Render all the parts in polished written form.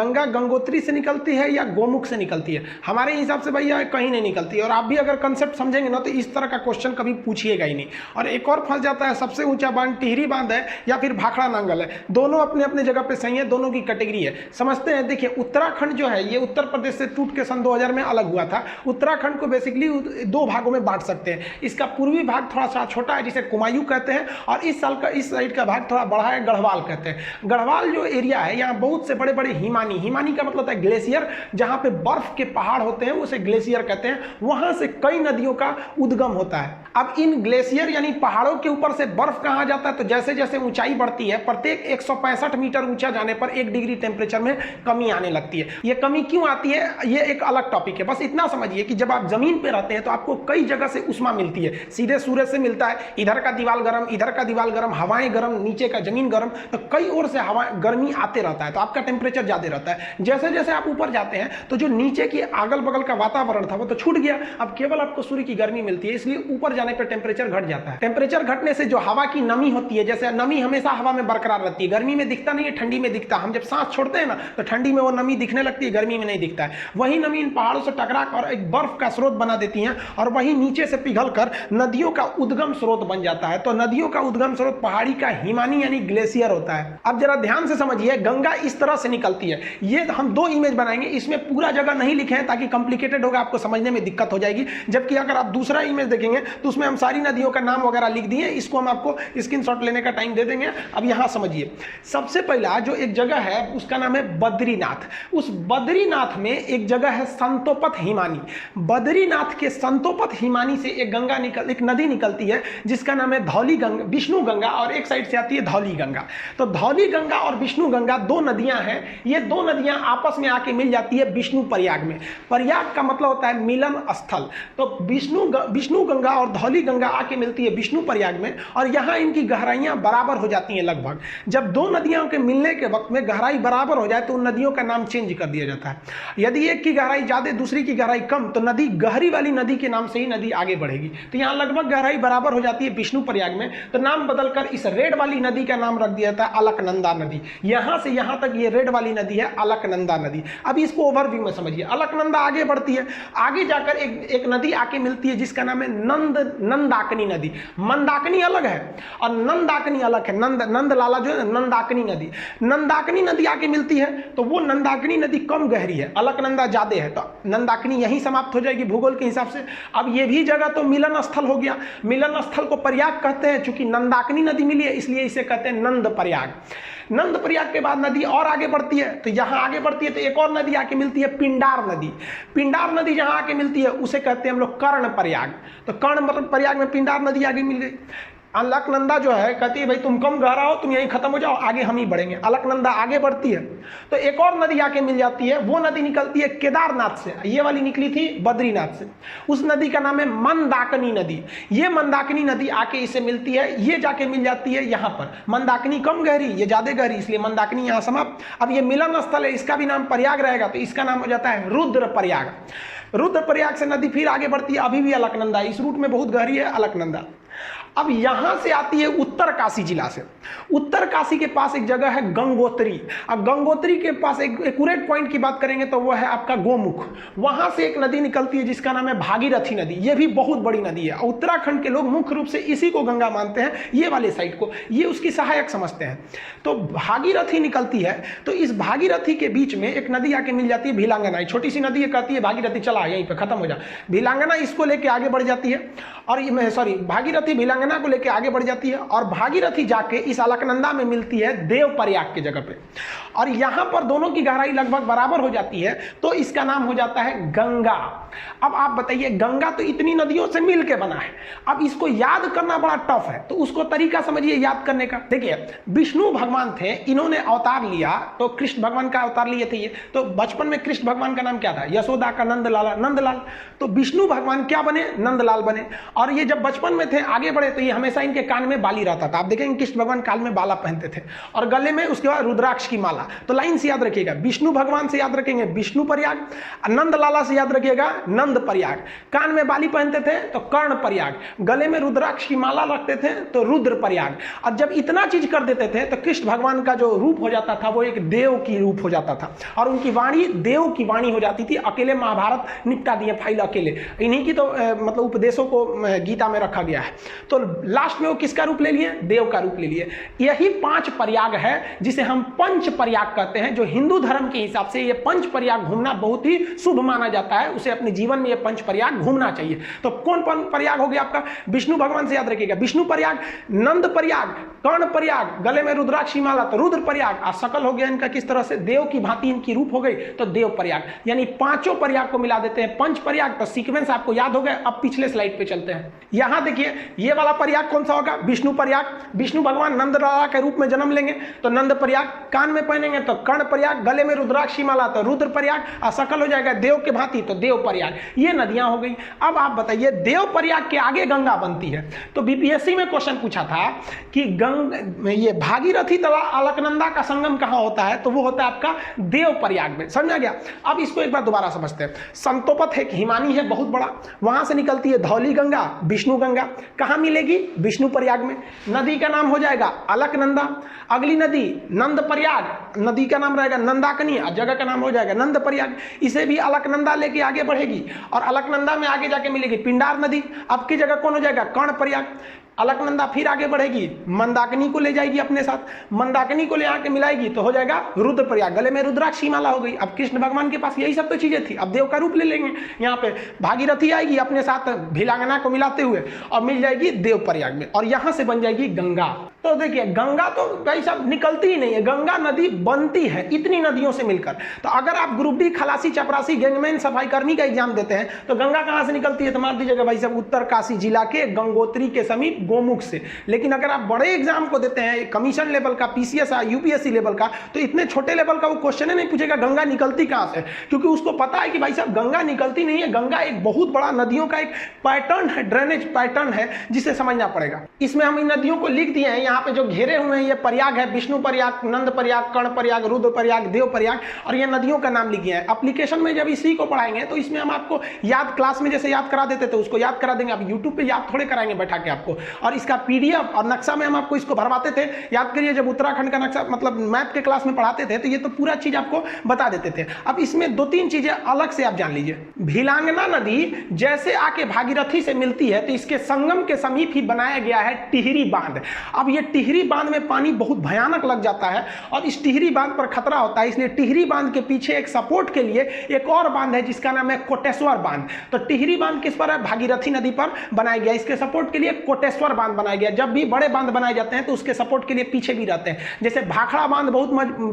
गंगा गंगोत्री से निकलती है या गोमुख से निकलती है? हमारे हिसाब से भैया कहीं नहीं निकलती है। और आप भी अगर कंसेप्ट समझेंगे ना तो इस तरह का क्वेश्चन कभी पूछिएगा ही नहीं। और एक और फंस जाता है, सबसे ऊंचा बांध टिहरी बांध है या फिर भाखड़ा नांगल है, दोनों अपने अपने जगह पे सही है, दोनों की कैटेगरी है। समझते हैं, देखिए उत्तराखंड जो है ये उत्तर प्रदेश से टूट के सन 2000 में अलग हुआ था। उत्तराखंड को बेसिकली दो भागों में बांट सकते हैं। इसका पूर्वी भाग थोड़ा सा छोटा है जिसे कुमायूं कहते हैं, और इस साइड का भाग थोड़ा बड़ा है, गढ़वाल कहते हैं। गढ़वाल जो एरिया है यहाँ बहुत से बड़े बड़े हिमानी का मतलब है ग्लेशियर, जहां पे बर्फ के पहाड़ होते हैं उसे ग्लेशियर कहते हैं। वहां से कई नदियों का उद्गम होता है। अब इन ग्लेशियर यानी पहाड़ों के ऊपर से बर्फ कहाँ जाता है, तो जैसे जैसे ऊंचाई बढ़ती है प्रत्येक 165 मीटर ऊंचा जाने पर 1 डिग्री टेम्परेचर में कमी आने लगती है। ये कमी क्यों आती है ये एक अलग टॉपिक है। बस इतना समझिए कि जब आप जमीन पे रहते हैं तो आपको कई जगह से उष्मा मिलती है। सीधे सूरज से मिलता है, इधर का दीवाल गर्म, इधर का दीवाल गर्म, हवाएं गर्म, नीचे का जमीन गर्म, तो कई ओर से हवा गर्मी आते रहता है, तो आपका टेम्परेचर ज्यादा रहता है। जैसे जैसे आप ऊपर जाते हैं तो जो नीचे की अगल बगल का वातावरण था वो तो छूट गया, अब केवल आपको सूर्य की गर्मी मिलती है, इसलिए ऊपर जाने पर टेम्परेचर घट जाता है। टेम्परेचर घटने से जो हवा की नमी होती है, जैसे नमी हमेशा हवा में बरकरार रहती है, गर्मी में दिखता नहीं है, ठंडी में दिखता। हम जब सांस छोड़ते हैं ना तो ठंडी में वो नमी दिखने लगती है, गर्मी में नहीं दिखता है। वही नमी इन पहाड़ों से टकरा कर एक बर्फ का स्रोत बना देती है और वही नीचे से पिघलकर नदियों का उद्गम स्रोत बन जाता है। तो नदियों का उद्गम स्रोत पहाड़ी का हिमानी यानी ग्लेशियर होता है। अब जरा ध्यान से समझिए, गंगा इस तरह से निकलती है। ये हम 2 इमेज बनाएंगे, इसमें पूरा जगह नहीं लिखे हैं ताकि कॉम्प्लिकेटेड होगा, आपको समझने में दिक्कत हो जाएगी। जबकि अगर आप दूसरा इमेज देखेंगे तो उसमें हम सारी नदियों का नाम वगैरह लिख दिए, इसको हम आपको स्क्रीनशॉट लेने का टाइम दे देंगे। अब यहां समझिए, सबसे पहला जो एक जगह है उसका नाम है बद्रीनाथ। उस बद्रीनाथ में एक जगह है संतोपत हिमानी। बद्रीनाथ के संतोपत हिमानी से एक नदी निकलती है जिसका नाम है धौली गंगा, विष्णु गंगा, और एक साइड से आती है धौली गंगा। तो धौली गंगा और विष्णु गंगा 2 नदियां हैं। ये 2 नदियां आपस में आके मिल जाती है विष्णु प्रयाग में। प्रयाग का मतलब होता है मिलन स्थल। तो विष्णु गंगा और धौली गंगा आके मिलती है विष्णु प्रयाग में, और यहां इनकी गहराइयां बराबर हो जाती हैं लगभग। जब 2 नदियों के मिलने के वक्त में गहराई बराबर हो जाए तो उन नदियों का नाम चेंज कर दिया जाता है। यदि एक की गहराई ज्यादा दूसरी की गहराई कम तो नदी गहरी वाली नदी के नाम से ही नदी आगे बढ़ेगी। तो यहां लगभग गहराई बराबर हो जाती है विष्णु प्रयाग में, तो नाम बदलकर इस रेड वाली नदी का नाम रख दिया जाता है अलकनंदा नदी। यहां से यहां तक ये रेड वाली नदी है अलकनंदा नदी। अब इसको ओवरव्यू में समझिए। अलकनंदा आगे बढ़ती है, आगे जाकर एक नदी आके मिलती है जिसका नाम है नंदाकिनी नदी। मंदाकिनी अलग है और नंदाकिनी अलग है। नंदलाला जो है नंदाकिनी नदी आके मिलती है, तो वो नंदाकिनी नदी कम गहरी है, अलकनंदा ज्यादा है, तो नंदाकिनी यहीं समाप्त हो जाएगी भूगोल के हिसाब से। अब ये भी जगह तो मिलन स्थल हो गया। मिलन स्थल को प्रयाग कहते हैं, चूंकि नंदाकिनी नदी मिली है इसलिए इसे कहते हैं नंद प्रयाग। नंद प्रयाग के बाद नदी और आगे बढ़ती है, तो यहां आगे बढ़ती है तो एक और नदी आके मिलती है पिंडार नदी। पिंडार नदी जहां आके मिलती है उसे कहते हैं हम लोग कर्ण प्रयाग। तो कर्ण मतलब प्रयाग में पिंडार नदी आगे मिल गई। अलकनंदा जो है कहती है भाई तुम कम गहरा हो, तुम यहीं खत्म हो जाओ, आगे हम ही बढ़ेंगे। अलकनंदा आगे बढ़ती है तो एक और नदी आके मिल जाती है, वो नदी निकलती है केदारनाथ से। ये वाली निकली थी बद्रीनाथ से। उस नदी का नाम है मंदाकिनी नदी। ये मंदाकिनी नदी आके इसे मिलती है, ये जाके मिल जाती है यहाँ पर। मंदाकिनी कम गहरी, ये ज्यादा गहरी, इसलिए मंदाकिनी यहाँ समाप्त। अब ये मिलन स्थल है, इसका भी नाम प्रयाग रहेगा, तो इसका नाम हो जाता है रुद्र प्रयाग। रुद्र प्रयाग से नदी फिर आगे बढ़ती है, अभी भी अलकनंदा, इस रूट में बहुत गहरी है अलकनंदा। अब यहां से आती है उत्तर काशी जिला से। उत्तर काशी के पास एक जगह है गंगोत्री। अब गंगोत्री के पास एक एक्यूरेट पॉइंट की बात करेंगे तो वो है आपका गोमुख। वहां से एक नदी निकलती है जिसका नाम है भागीरथी नदी। ये भी बहुत बड़ी नदी है। उत्तराखंड के लोग मुख्य रूप से इसी को गंगा मानते हैं, ये वाले साइड को, ये उसकी सहायक समझते हैं। तो भागीरथी निकलती है, तो इस भागीरथी के बीच में एक नदी आके मिल जाती है भिलांगना। छोटी सी नदी है, कहती है भागीरथी चला यहीं पे खत्म हो जा। भिलांगना इसको लेके आगे बढ़ जाती है, और भागीरथी भिलांगना को लेके आगे बढ़ जाती है, और भागीरथी जाके इस अलकनंदा में मिलती है देव प्रयाग की जगह पे, और यहां पर दोनों की गहराई लगभग बराबर हो जाती है, तो इसका नाम हो जाता है गंगा। अब आप बताइए, गंगा तो इतनी नदियों से मिल के बना है, अब इसको याद करना बड़ा टफ है, तो उसको तरीका समझिए याद करने का। देखिए, विष्णु भगवान थे, इन्होंने अवतार लिया, तो कृष्ण भगवान का अवतार लिए थे ये। तो बचपन में कृष्ण भगवान का नाम क्या था? यशोदा का नंदलाल। तो विष्णु भगवान क्या बने? नंदलाल बने। और ये जब बचपन में थे, आगे बढ़े, तो ये हमेशा इनके कान में बाली रहता था। आप देखेंगे कृष्ण भगवान कान में बाला पहनते थे, और गले में उसके बाद रुद्राक्ष की माला। तो लाइन से याद रखिएगा, विष्णु भगवान से याद रखेंगे विष्णु प्रयाग, नंदलाला से याद रखिएगा नंद प्रयाग, कान में बाली पहनते थे तो कर्ण प्रयाग, गले में रुद्राक्ष की माला रखते थे तो रुद्र प्रयाग। और जब इतना चीज कर देते थे तो कृष्ण भगवान का जो रूप हो जाता था वो एक देव की रूप हो जाता था और उनकी वाणी देव की वाणी हो जाती थी। अकेले महाभारत निपटा दिए फाइल अकेले, इन्हीं की तो मतलब उपदेशों को गीता में रखा गया है। तो लास्ट में वो किसका रूप ले लिए? देव का रूप ले लिए। यही 5 प्रयाग है जिसे हम पंच प्रयाग कहते हैं, जो हिंदू धर्म के हिसाब से ये पंच प्रयाग घूमना बहुत ही शुभ माना जाता है। उसे अपने जीवन में ये पंच प्रयाग घूमना चाहिए। तो कौन प्रयाग हो गया आपका? विष्णु भगवान से याद रखिएगा, विष्णु प्रयाग, नंद प्रयाग, कर्ण प्रयाग, गले में रुद्राक्षी माला तो रुद्र प्रयाग, और सकल हो गया इनका किस तरह से देव की भांति इनकी रूप हो गई तो देव प्रयाग। यानी 5 प्रयाग को मिला देते हैं पंच प्रयाग। तो सीक्वेंस आपको याद हो गया। अब पिछले स्लाइड पे चलते हैं। यहां देखिए ये वाला प्रयाग कौन सा होगा? विष्णु प्रयाग। विष्णु भगवान नंद लाला के रूप में जन्म लेंगे तो नंद प्रयाग, कान में पहनेंगे तो कर्ण प्रयाग, गले में रुद्राक्षी माला तो रुद्र प्रयाग, और सकल हो जाएगा देव के भांति तो देव प्रयाग। ये नदियां हो गई। अब आप बताइए देव प्रयाग के आगे गंगा बनती है। तो बीपीएससी में क्वेश्चन पूछा था कि ये भागीरथी तथा अलकनंदा का संगम कहां होता है? तो वो होता है आपका देव प्रयाग में। समझ आ गया? अब इसको एक बार दोबारा समझते हैं। संतोपत है, हिमानी है बहुत बड़ा, वहां से निकलती है धौली गंगा, विष्णु गंगा। कहां मिलेगी? विष्णु प्रयाग में। नदी का नाम हो जाएगा अलकनंदा। अगली नदी नंद प्रयाग, नदी का नाम रहेगा नंदाकनी और जगह का नाम हो जाएगा नंद प्रयाग। इसे भी अलकनंदा लेके आगे बढ़ेगी और अलकनंदा में आगे जाके मिलेगी पिंडार नदी। अब की जगह कौन हो जाएगा? कर्ण प्रयाग। अलकनंदा फिर आगे बढ़ेगी, मंदाकिनी को ले जाएगी अपने साथ, मंदाकिनी को ले आके मिलाएगी तो हो जाएगा रुद्र प्रयाग। गले में रुद्राक्षी माला हो गई। अब कृष्ण भगवान के पास यही सब तो चीजें थी। अब देव का रूप ले लेंगे। यहाँ पे भागीरथी आएगी अपने साथ भिलांगना को मिलाते हुए और मिल जाएगी देव प्रयाग में, और यहां से बन जाएगी गंगा। तो देखिए गंगा तो भाई साहब निकलती ही नहीं है, गंगा नदी बनती है इतनी नदियों से मिलकर। तो अगर आप ग्रुप डी खलासी चपरासी गैंगमैन सफाई कर्मी का एग्जाम देते हैं तो गंगा कहां से निकलती है? तो मान दीजिएगा भाई साहब उत्तर काशी जिला के गंगोत्री के समीप गोमुख से। लेकिन अगर आप बड़े एग्जाम को देते हैं कमीशन लेवल का, पीसीएस यूपीएससी लेवल का, तो इतने छोटे लेवल का वो क्वेश्चन नहीं पूछेगा गंगा निकलती कहां से, क्योंकि उसको पता है कि भाई साहब गंगा निकलती नहीं है। गंगा एक बहुत बड़ा नदियों का एक पैटर्न है, ड्रेनेज पैटर्न है जिसे समझना पड़ेगा। इसमें हम इन नदियों को लिख दिए हैं। यहाँ पे जो घेरे हुए हैं ये प्रयाग है, विष्णु प्रयाग, नंद प्रयाग, कर्ण प्रयाग, रुद्र प्रयाग, देव प्रयाग, और ये नदियों का नाम लिखे हैं। एप्लीकेशन में जब इसी को पढ़ाएंगे तो इसमें हम आपको याद, क्लास में जैसे याद करा देते थे उसको याद करा देंगे। आप यूट्यूब पे याद थोड़े कराएंगे बैठा के आपको, और इसका पीडीएफ और नक्शा में हम आपको इसको भरवाते थे। याद करिए जब उत्तराखंड का नक्शा मतलब मैप के क्लास में पढ़ाते थे तो ये तो पूरा चीज आपको बता देते थे। अब इसमें 2-3 चीजें अलग से आप जान लीजिए। भिलांगना नदी जैसे आके भागीरथी से मिलती है तो इसके संगम के समीप ही बनाया गया है टिहरी बांध। अब ये टिहरी बांध में पानी बहुत भयानक लग जाता है और इस टिहरी बांध पर खतरा होता है, इसलिए टिहरी बांध के पीछे एक सपोर्ट के लिए एक और बांध है जिसका नाम है कोटेश्वर बांध। तो टिहरी बांध किस पर है? भागीरथी नदी पर बनाया गया। इसके सपोर्ट के लिए कोटेश्वर बांध बनाया गया। जब भी बड़े बांध बनाए जाते हैं तो उसके सपोर्ट के लिए पीछे भी रहते हैं। जैसे भाखड़ा बांध बहुत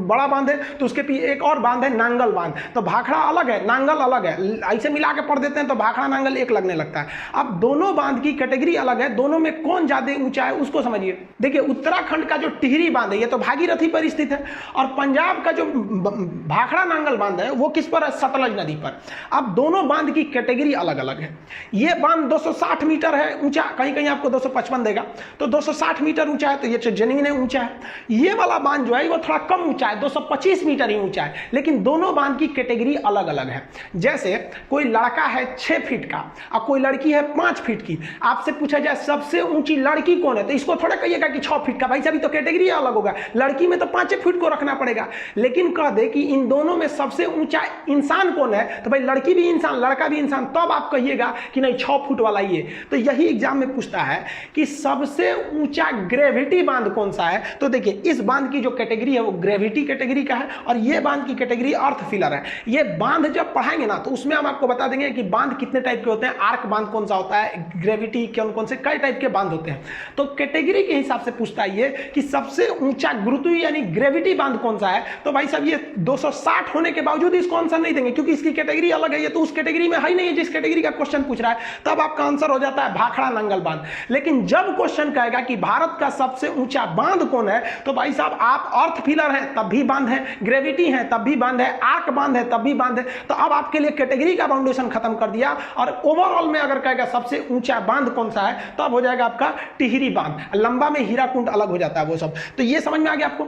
बड़ा बांध है तो उसके पीछे एक और बांध है नांगल बांध। तो भाखड़ा अलग है, नांगल अलग है, ऐसे मिला के पढ़ देते हैं तो भाखड़ा नांगल एक लगने लगता है। अब दोनों बांध की कैटेगरी अलग है, दोनों में कौन ज्यादा ऊंचा है उसको समझिए। देखिए उत्तराखंड का जो टिहरी बांध है ये तो भागीरथी पर स्थित है, और पंजाब का जो भाखड़ा नांगल बांध है वो किस पर है? सतलज नदी पर। अब दोनों बांध की कैटेगरी अलग अलग है। ये बांध 260 मीटर है ऊंचा, कहीं कहीं आपको 255 देगा, तो 260 मीटर ऊंचा है तो ये जेन्युइन ऊंचा है। ये वाला बांध जो है वो थोड़ा कम ऊंचा है, 225 मीटर ही ऊंचा है। लेकिन दोनों बांध की कैटेगरी अलग अलग है। जैसे कोई लड़का है 6 फीट का और कोई लड़की है 5 फीट की, आपसे पूछा जाए सबसे ऊंची लड़की कौन है तो इसको थोड़ा कहिएगा कि 6 फीट का, भाई साहब तो कैटेगरी अलग होगा, लड़की में तो 5 फीट को रखना पड़ेगा। लेकिन कह दे कि इन दोनों में सबसे ऊंचा इंसान कौन है तो भाई लड़की भी इंसान लड़का भी इंसान, तब आप कहिएगा कि नहीं 6 फुट वाला ये। तो यही एग्जाम में पूछता है कि सबसे ऊंचा ग्रेविटी बांध कौन सा है। तो देखिए इस बांध की जो कैटेगरी है वो ग्रेविटी कैटेगरी का है और ये बांध की कैटेगरी अर्थ फिलर है। ये बांध जब पढ़ाएंगे ना तो उसमें हम आपको बता देंगे कि बांध कितने टाइप के होते हैं, आर्क बांध कौन सा होता है, ग्रेविटी कौन कौन से कई टाइप के बांध होते हैं। तो कैटेगरी के हिसाब से पूछता है ये कि सबसे ऊंचा गुरुत्व यानी ग्रेविटी बांध कौन सा है। तो भाई साहब ये 260 होने के बावजूद इसको आंसर नहीं देंगे क्योंकि इसकी कैटेगरी अलग है, ये तो उस कैटेगरी में है ही नहीं है जिस कैटेगरी का क्वेश्चन पूछ रहा है। तब आपका आंसर हो जाता है भाखड़ा नांगल बांध। लेकिन जब क्वेश्चन कहेगा कि भारत का सबसे ऊंचा बांध कौन है तो भाई साहब आप अर्थ फिलर है तब भी बांध है, ग्रेविटी है तब भी बांध है, आर्क बांध है तब भी बांध है। तो अब आपके लिए कैटेगरी का फाउंडेशन खत्म कर दिया और ओवरऑल में अगर कहेगा सबसे ऊंचा बांध कौन सा है तब हो जाएगा आपका टिहरी बांध। लंबा में हीराकुंड अलग हो जाता है वो सब। तो ये समझ में आ गया आपको।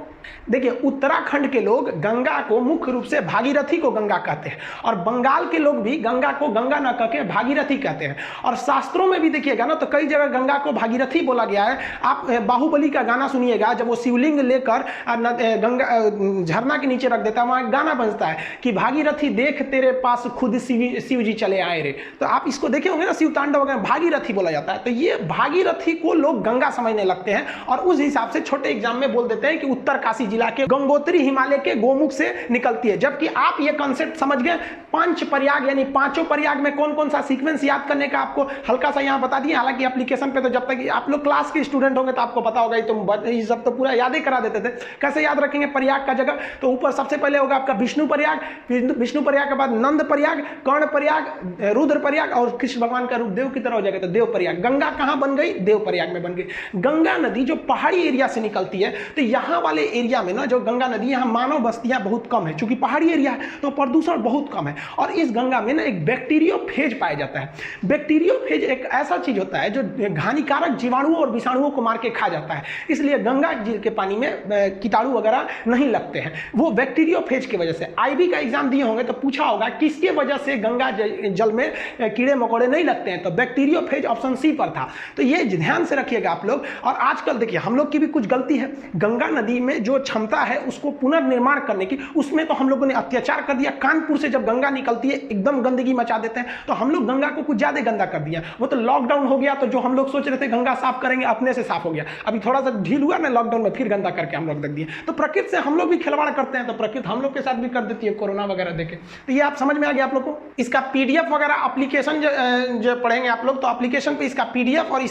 देखिए, उत्तराखंड के लोग गंगा को मुख्य रूप से भागीरथी को गंगा कहते हैं, और बंगाल के लोग भी गंगा को गंगा न कहकर भागीरथी कहते हैं। और शास्त्रों में भी देखिएगा ना, तो कई जगह गंगा को भागीरथी बोला गया है। आप बाहुबली का गाना सुनिएगा, जब वो शिवलिंग लेकर गंगा झरना के नीचे रख देता है, वहां गाना बजता है कि भागीरथी देख तेरे पास खुद शिव जी चले आए रे। तो आप इसको देखे होंगे ना, शिव तांडव वगैरह, भागीरथी बोला जाता है। तो ये भागीरथी को लोग गंगा समझने लगते हैं, और उस हिसाब से छोटे एग्जाम में बोल देते हैं कि उत्तरकाशी जिला के गंगोत्री हिमालय के गोमुख से निकलती है। जबकि आप ये कॉन्सेप्ट समझ गए, पंच प्रयाग यानी पांचों प्रयाग में कौन कौन सा सीक्वेंस याद करने का आपको हल्का सा यहां बता दिए। हालांकि एप्लीकेशन पे तो जब तक आप लोग क्लास के स्टूडेंट होंगे तो आपको पता होगा, ये सब तो पूरा याद ही करा देते थे। कैसे याद रखेंगे प्रयाग का जगह? तो ऊपर सबसे पहले होगा आपका विष्णु प्रयाग, विष्णु प्रयाग के बाद नंद प्रयाग, कर्ण प्रयाग, रुद्र प्रयाग, और कृष्ण भगवान का रूप देव की तरह हो जाएगा तो देव प्रयाग। गंगा कहां बन गई? देव प्रयाग में बन गई। गंगा नदी जो पहाड़ी एरिया से निकलती है, तो यहां वाले एरिया में ना जो गंगा नदी, यहां मानव बस्तियां बहुत कम है, क्योंकि पहाड़ी एरिया है तो प्रदूषण बहुत कम है। और इस गंगा में ना एक बैक्टीरियोफेज पाया जाता है। बैक्टीरियोफेज एक ऐसा चीज होता है जो हानिकारक जीवाणुओं और विषाणुओं को मार के खा जाता है, इसलिए गंगा जी के पानी में कीटाणु वगैरह नहीं लगते हैं, वो बैक्टीरियोफेज की वजह से। आईबी का एग्जाम दिए होंगे तो पूछा होगा किसके वजह से गंगा जल में कीड़े मकोड़े नहीं लगते हैं, तो बैक्टीरियोफेज ऑप्शन सी पर था। तो ये ध्यान से रखिएगा आप लोग। और आजकल देखिए, हम लोग की भी कुछ गलती है, गंगा नदी में जो क्षमता है उसको पुनर्निर्माण करने की, उसमें तो हम लोगों ने अत्याचार कर दिया। कानपुर से जब गंगा निकलती है एकदम गंदगी मचा देते हैं, तो हम लोग गंगा को कुछ ज्यादा गंदा कर दिया। वो तो लॉकडाउन हो गया, तो जो हम लोग सोच रहे थे गंगा साफ करेंगे, अपने से साफ हो गया। अभी थोड़ा सा ढील हुआ ना लॉकडाउन में, फिर गंदा करके हम लोग रख दिए। तो प्रकृति से हम लोग भी खिलवाड़ करते हैं, तो प्रकृति हम लोग के साथ भी कर देती है, कोरोना वगैरह देखे। तो ये आप समझ में आ गया आप लोग को। इसका पीडीएफ वगैरह एप्लीकेशन जो पढ़ेंगे आप लोग, तो एप्लीकेशन पे इसका पीडीएफ और